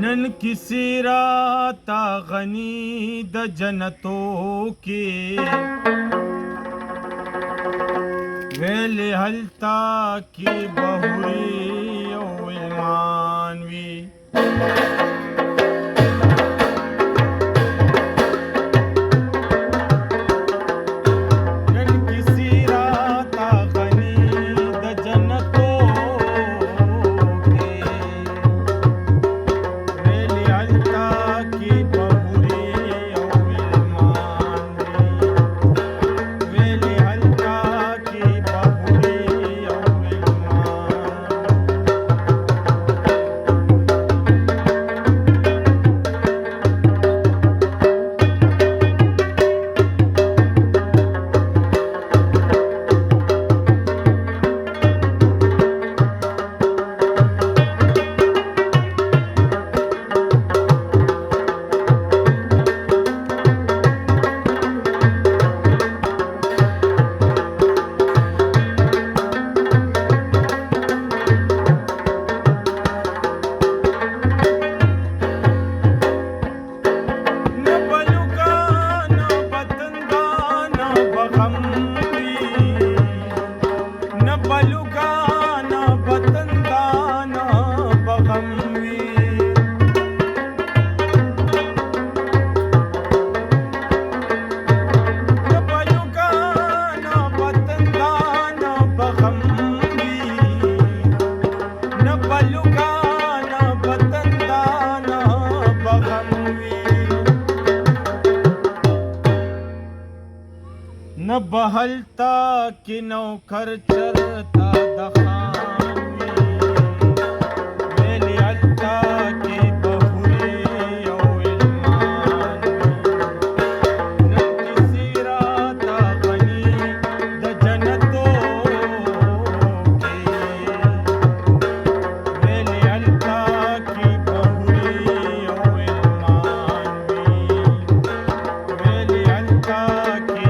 नन किसी राता गनी द जनतों के वेले हलता की बहुरी ओ मानवी न बहलता कि नौकर चरता दखानी वेली हलता की बहुरी ओ इल्मानी न किसी राता गनी द जनतों के वेली हलता की बहुरी ओ इल्मानी वेली हलता की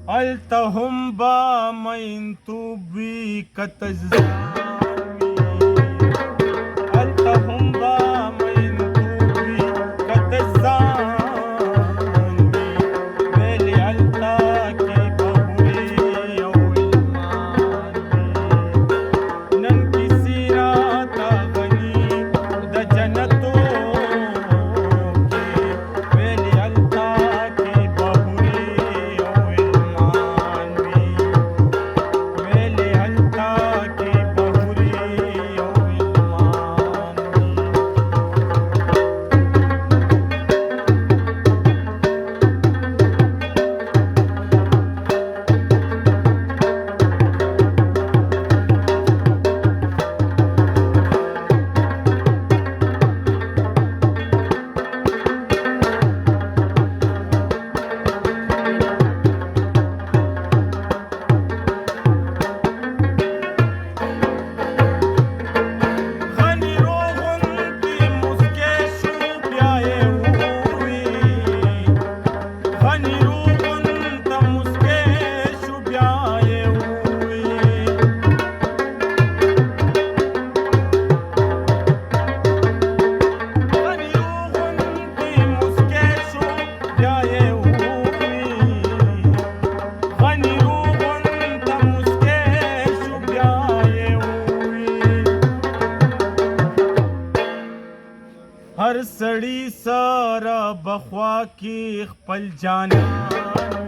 التهم با من توبي كتزامي التهم با من توبي كتزامي ويلي التا की बहुरी ओ इल्मानी नन किसी राता गनी द जनतों के वेली हलता की बहुरी ओ इल्मानी वेली हलता की बहुरी سړی سره بخوا کې خپل جانان